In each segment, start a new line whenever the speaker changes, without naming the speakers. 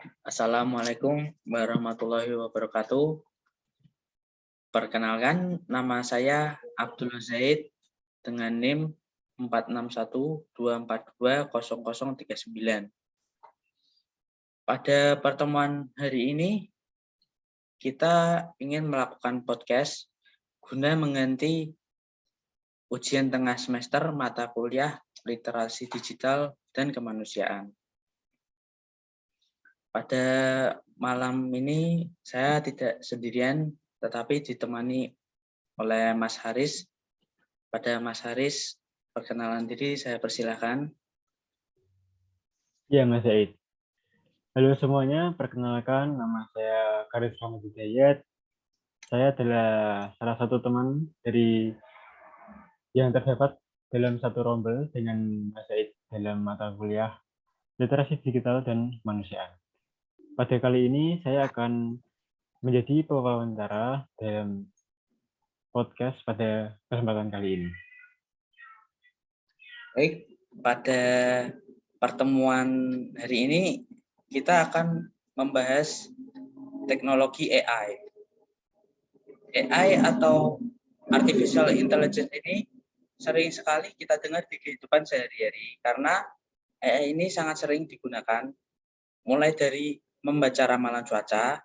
Assalamualaikum warahmatullahi wabarakatuh. Perkenalkan, nama saya Abdullah Zaid dengan NIM 4612420039. Pada pertemuan hari ini, kita ingin melakukan podcast guna mengganti ujian tengah semester mata kuliah literasi digital dan kemanusiaan. Pada malam ini saya tidak sendirian, tetapi ditemani oleh Mas Haris. Pada Mas Haris, perkenalan diri saya persilahkan.
Ya, Mas Zaid. Halo semuanya, perkenalkan nama saya Karis Rahmat Hidayat. Saya adalah salah satu teman dari yang terdapat dalam satu rombel dengan Mas Zaid dalam mata kuliah Literasi Digital dan Kemanusiaan. Pada kali ini saya akan menjadi pewawancara dalam podcast pada kesempatan kali ini.
Baik, pada pertemuan hari ini kita akan membahas teknologi AI. AI atau Artificial Intelligence ini sering sekali kita dengar di kehidupan sehari-hari karena AI ini sangat sering digunakan mulai dari membaca ramalan cuaca,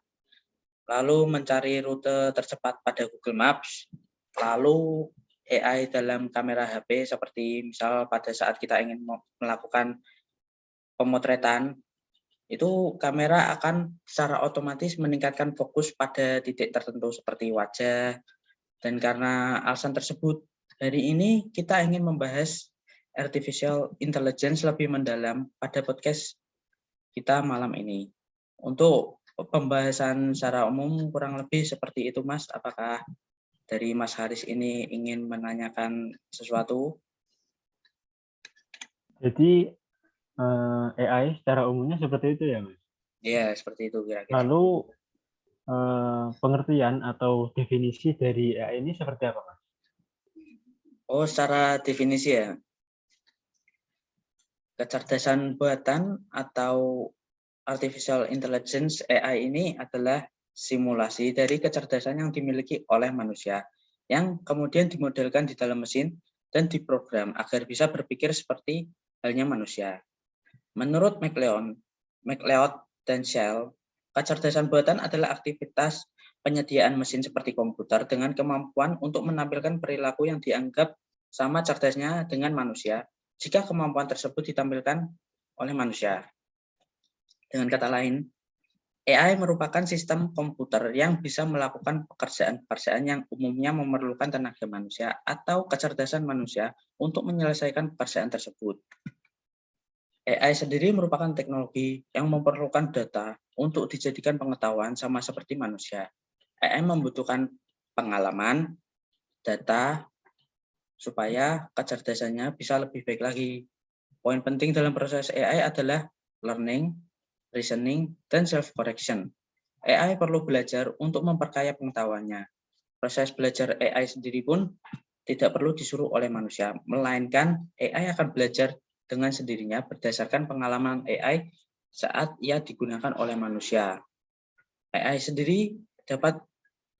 lalu mencari rute tercepat pada Google Maps, lalu AI dalam kamera HP seperti misal pada saat kita ingin melakukan pemotretan, itu kamera akan secara otomatis meningkatkan fokus pada titik tertentu seperti wajah. Dan karena alasan tersebut, hari ini kita ingin membahas Artificial Intelligence lebih mendalam pada podcast kita malam ini. Untuk pembahasan secara umum kurang lebih seperti itu, Mas. Apakah dari Mas Haris ini ingin menanyakan sesuatu?
Jadi AI secara umumnya seperti itu ya, Mas.
Ya, seperti itu kira-kira.
Lalu pengertian atau definisi dari AI ini seperti apa, Mas?
Oh, secara definisi ya. Kecerdasan buatan atau Artificial Intelligence AI ini adalah simulasi dari kecerdasan yang dimiliki oleh manusia yang kemudian dimodelkan di dalam mesin dan diprogram agar bisa berpikir seperti halnya manusia. Menurut McLeod dan Shell, kecerdasan buatan adalah aktivitas penyediaan mesin seperti komputer dengan kemampuan untuk menampilkan perilaku yang dianggap sama cerdasnya dengan manusia jika kemampuan tersebut ditampilkan oleh manusia. Dengan kata lain, AI merupakan sistem komputer yang bisa melakukan pekerjaan-pekerjaan yang umumnya memerlukan tenaga manusia atau kecerdasan manusia untuk menyelesaikan pekerjaan tersebut. AI sendiri merupakan teknologi yang memerlukan data untuk dijadikan pengetahuan sama seperti manusia. AI membutuhkan pengalaman, data, supaya kecerdasannya bisa lebih baik lagi. Poin penting dalam proses AI adalah learning, reasoning, dan self-correction. AI perlu belajar untuk memperkaya pengetahuannya. Proses belajar AI sendiri pun tidak perlu disuruh oleh manusia, melainkan AI akan belajar dengan sendirinya berdasarkan pengalaman AI saat ia digunakan oleh manusia. AI sendiri dapat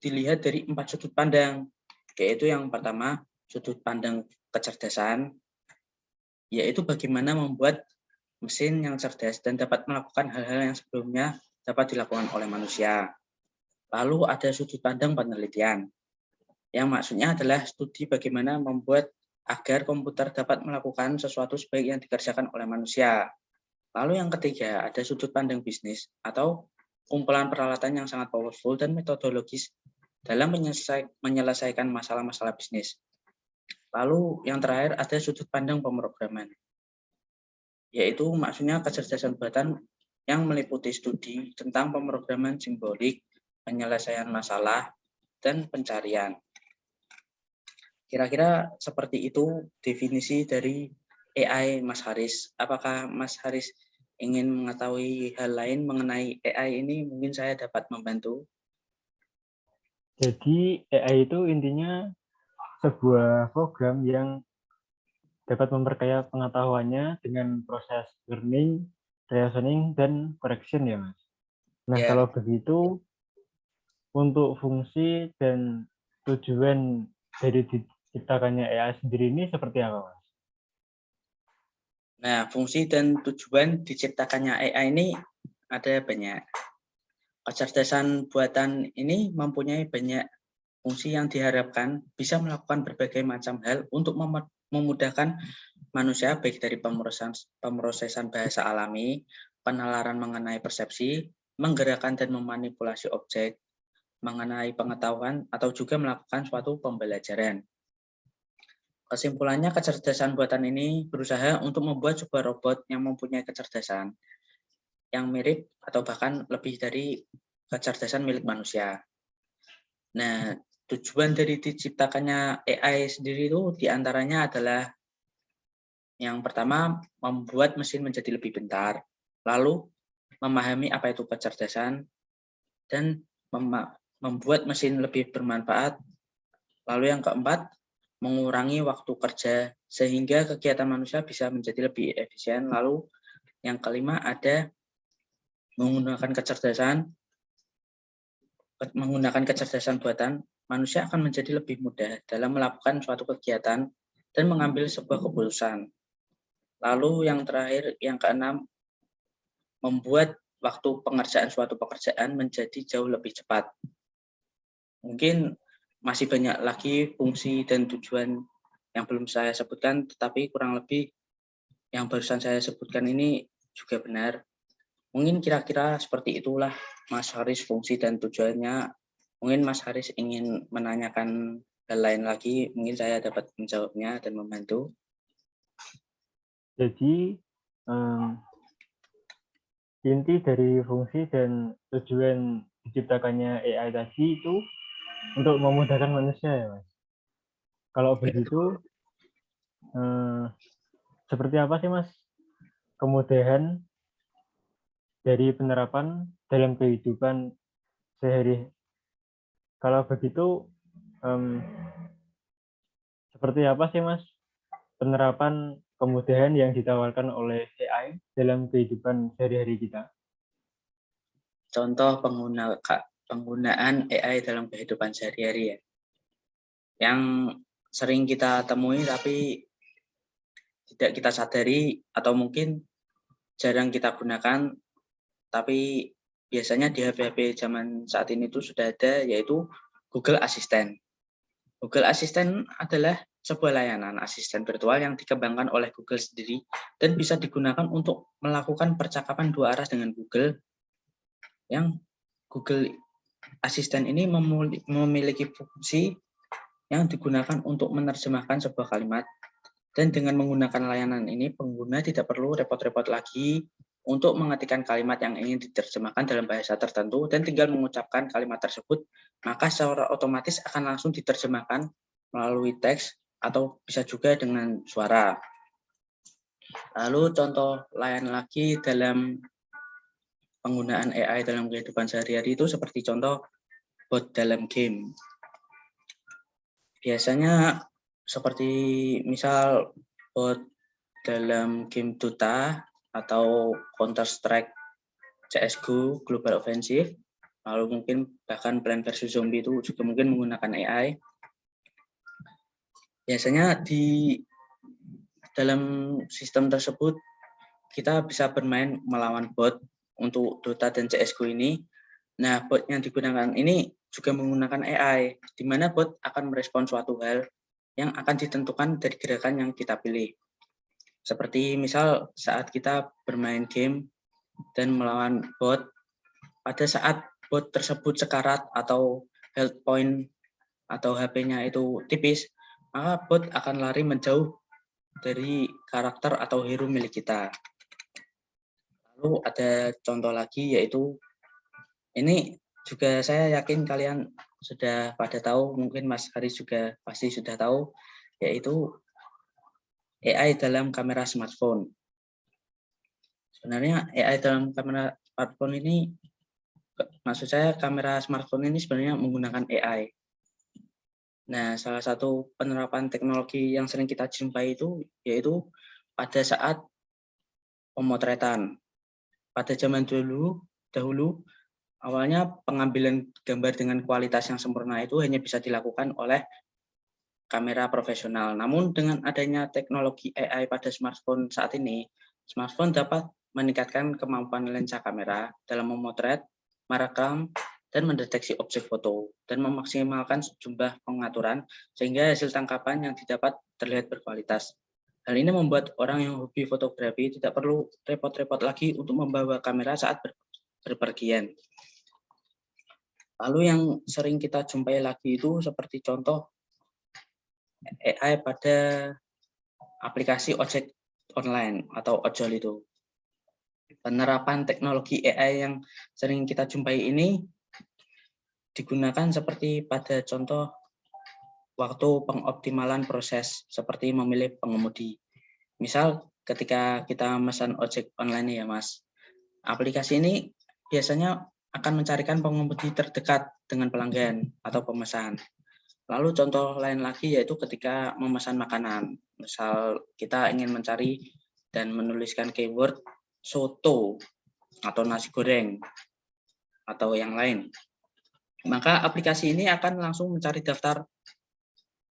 dilihat dari 4 sudut pandang, yaitu yang pertama, sudut pandang kecerdasan, yaitu bagaimana membuat mesin yang cerdas dan dapat melakukan hal-hal yang sebelumnya dapat dilakukan oleh manusia. Lalu ada sudut pandang penelitian, yang maksudnya adalah studi bagaimana membuat agar komputer dapat melakukan sesuatu sebaik yang dikerjakan oleh manusia. Lalu yang ketiga, ada sudut pandang bisnis atau kumpulan peralatan yang sangat powerful dan metodologis dalam menyelesaikan masalah-masalah bisnis. Lalu yang terakhir ada sudut pandang pemrograman, yaitu maksudnya kecerdasan buatan yang meliputi studi tentang pemrograman simbolik, penyelesaian masalah, dan pencarian. Kira-kira seperti itu definisi dari AI Mas Haris. Apakah Mas Haris ingin mengetahui hal lain mengenai AI ini? Mungkin saya dapat membantu.
Jadi AI itu intinya sebuah program yang dapat memperkaya pengetahuannya dengan proses learning, reasoning, dan correction ya, Mas. Nah,
Ya.
kalau begitu, untuk fungsi dan tujuan dari diciptakannya AI sendiri ini seperti apa, Mas?
Nah, fungsi dan tujuan diciptakannya AI ini ada banyak. Kecerdasan buatan ini mempunyai banyak fungsi yang diharapkan bisa melakukan berbagai macam hal untuk memudahkan manusia, baik dari pemrosesan bahasa alami, penalaran mengenai persepsi, menggerakkan dan memanipulasi objek, mengenai pengetahuan, atau juga melakukan suatu pembelajaran. Kesimpulannya, kecerdasan buatan ini berusaha untuk membuat sebuah robot yang mempunyai kecerdasan yang mirip atau bahkan lebih dari kecerdasan milik manusia. Nah, tujuan dari diciptakannya AI sendiri itu diantaranya adalah yang pertama, membuat mesin menjadi lebih pintar, lalu memahami apa itu kecerdasan, dan membuat mesin lebih bermanfaat. Lalu yang keempat, mengurangi waktu kerja sehingga kegiatan manusia bisa menjadi lebih efisien. Lalu yang kelima ada menggunakan kecerdasan buatan, manusia akan menjadi lebih mudah dalam melakukan suatu kegiatan dan mengambil sebuah keputusan. Lalu yang terakhir, yang keenam, membuat waktu pengerjaan suatu pekerjaan menjadi jauh lebih cepat. Mungkin masih banyak lagi fungsi dan tujuan yang belum saya sebutkan, tetapi kurang lebih yang barusan saya sebutkan ini juga benar. Mungkin kira-kira seperti itulah, Mas Haris, fungsi dan tujuannya. Mungkin Mas Haris ingin menanyakan hal lain lagi, mungkin saya dapat menjawabnya dan membantu.
Jadi, inti dari fungsi dan tujuan diciptakannya AI tadi itu untuk memudahkan manusia ya, Mas? Kalau begitu, seperti apa sih, Mas, kemudahan dari penerapan dalam kehidupan sehari? Kalau begitu, seperti apa sih, Mas, penerapan kemudahan yang ditawarkan oleh AI dalam kehidupan sehari-hari kita?
Contoh penggunaan AI dalam kehidupan sehari-hari ya, yang sering kita temui tapi tidak kita sadari atau mungkin jarang kita gunakan, tapi biasanya di HP-HP zaman saat ini tuh sudah ada, yaitu Google Assistant. Google Assistant adalah sebuah layanan asisten virtual yang dikembangkan oleh Google sendiri dan bisa digunakan untuk melakukan percakapan dua arah dengan Google. Yang Google Assistant ini memiliki fungsi yang digunakan untuk menerjemahkan sebuah kalimat, dan dengan menggunakan layanan ini pengguna tidak perlu repot-repot lagi untuk mengetikkan kalimat yang ingin diterjemahkan dalam bahasa tertentu dan tinggal mengucapkan kalimat tersebut, maka secara otomatis akan langsung diterjemahkan melalui teks atau bisa juga dengan suara. Lalu contoh lain lagi dalam penggunaan AI dalam kehidupan sehari-hari itu seperti contoh bot dalam game. Biasanya seperti misal bot dalam game Dota atau Counter-Strike, CS:GO, Global Offensive, lalu mungkin bahkan Plants vs Zombie itu juga mungkin menggunakan AI. Biasanya di dalam sistem tersebut kita bisa bermain melawan bot untuk Dota dan CS:GO ini. Nah, bot yang digunakan ini juga menggunakan AI, di mana bot akan merespon suatu hal yang akan ditentukan dari gerakan yang kita pilih. Seperti misal saat kita bermain game dan melawan bot, pada saat bot tersebut sekarat atau health point atau HP-nya itu tipis, maka bot akan lari menjauh dari karakter atau hero milik kita. Lalu ada contoh lagi, yaitu ini juga saya yakin kalian sudah pada tahu, mungkin Mas Haris juga pasti sudah tahu, yaitu AI dalam kamera smartphone. Sebenarnya AI dalam kamera smartphone ini, maksud saya kamera smartphone ini sebenarnya menggunakan AI. Nah, salah satu penerapan teknologi yang sering kita jumpai itu yaitu pada saat pemotretan. Pada zaman dahulu Awalnya pengambilan gambar dengan kualitas yang sempurna itu hanya bisa dilakukan oleh kamera profesional. Namun dengan adanya teknologi AI pada smartphone saat ini, smartphone dapat meningkatkan kemampuan lensa kamera dalam memotret, merekam, dan mendeteksi objek foto, dan memaksimalkan sejumlah pengaturan sehingga hasil tangkapan yang didapat terlihat berkualitas. Hal ini membuat orang yang hobi fotografi tidak perlu repot-repot lagi untuk membawa kamera saat berpergian. Lalu yang sering kita jumpai lagi itu seperti contoh AI pada aplikasi ojek online atau ojol itu. Penerapan teknologi AI yang sering kita jumpai ini digunakan seperti pada contoh waktu pengoptimalan proses seperti memilih pengemudi. Misal ketika kita memesan ojek online ya Mas, aplikasi ini biasanya akan mencarikan pengemudi terdekat dengan pelanggan atau pemesan. Lalu contoh lain lagi yaitu ketika memesan makanan. Misal kita ingin mencari dan menuliskan keyword soto atau nasi goreng atau yang lain. Maka aplikasi ini akan langsung mencari daftar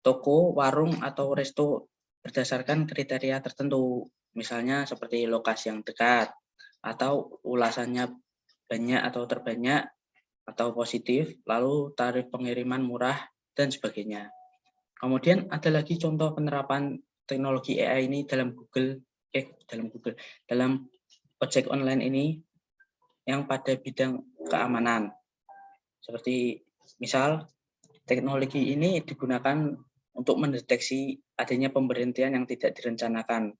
toko, warung, atau resto berdasarkan kriteria tertentu. Misalnya seperti lokasi yang dekat, atau ulasannya banyak atau terbanyak, atau positif, lalu tarif pengiriman murah, dan sebagainya. Kemudian ada lagi contoh penerapan teknologi AI ini dalam dalam ojek online ini yang pada bidang keamanan. Seperti misal teknologi ini digunakan untuk mendeteksi adanya pemberhentian yang tidak direncanakan.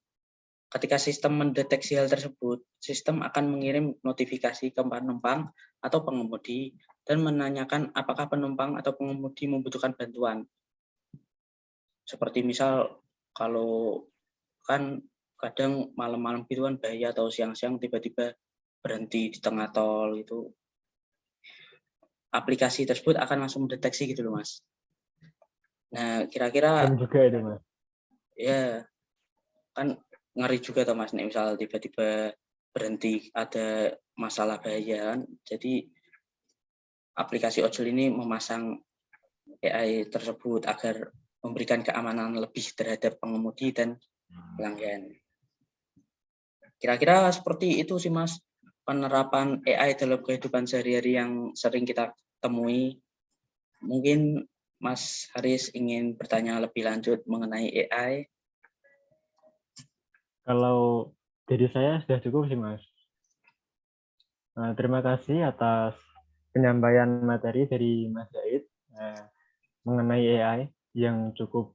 Ketika sistem mendeteksi hal tersebut, sistem akan mengirim notifikasi ke penumpang atau pengemudi dan menanyakan apakah penumpang atau pengemudi membutuhkan bantuan. Seperti misal kalau kan kadang malam-malam gitu kan bahaya atau siang-siang tiba-tiba berhenti di tengah tol itu. Aplikasi tersebut akan langsung mendeteksi gitu loh Mas. Nah kira-kira
Serem juga itu Mas.
ya kan ngeri juga tuh Mas, nih misal tiba-tiba berhenti ada masalah bahaya kan. Jadi aplikasi ojol ini memasang AI tersebut agar memberikan keamanan lebih terhadap pengemudi dan pelanggan. Kira-kira seperti itu sih Mas, penerapan AI dalam kehidupan sehari-hari yang sering kita temui. Mungkin Mas Haris ingin bertanya lebih lanjut mengenai AI.
Kalau dari saya sudah cukup sih Mas. Terima kasih atas penyampaian materi dari Mas Zaid mengenai AI yang cukup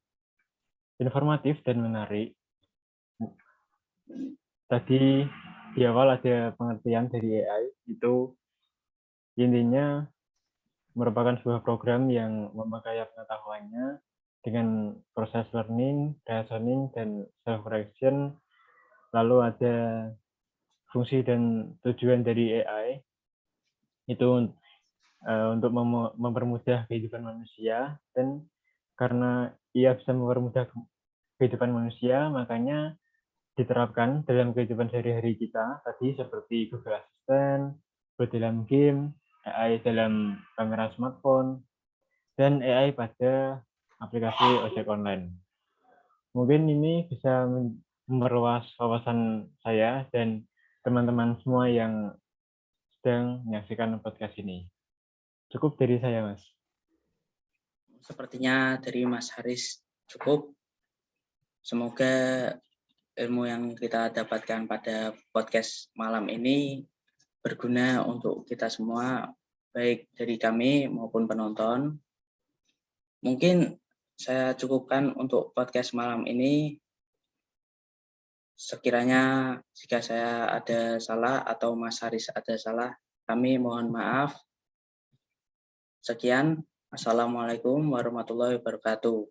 informatif dan menarik. Tadi di awal ada pengertian dari AI, itu intinya merupakan sebuah program yang memakai pengetahuannya dengan proses learning, reasoning, dan self-correction. Lalu ada fungsi dan tujuan dari AI itu untuk mempermudah kehidupan manusia, dan karena ia bisa mempermudah kehidupan manusia, makanya diterapkan dalam kehidupan sehari-hari kita tadi seperti Google Assistant, dalam game, AI dalam kamera smartphone, dan AI pada aplikasi ojek online. Mungkin ini bisa memperluas wawasan saya dan teman-teman semua yang sedang menyaksikan podcast ini. Cukup dari saya, Mas.
Sepertinya dari Mas Haris cukup. Semoga ilmu yang kita dapatkan pada podcast malam ini berguna untuk kita semua, baik dari kami maupun penonton. Mungkin saya cukupkan untuk podcast malam ini. Sekiranya jika saya ada salah atau Mas Haris ada salah, kami mohon maaf. Sekian. Assalamualaikum warahmatullahi wabarakatuh.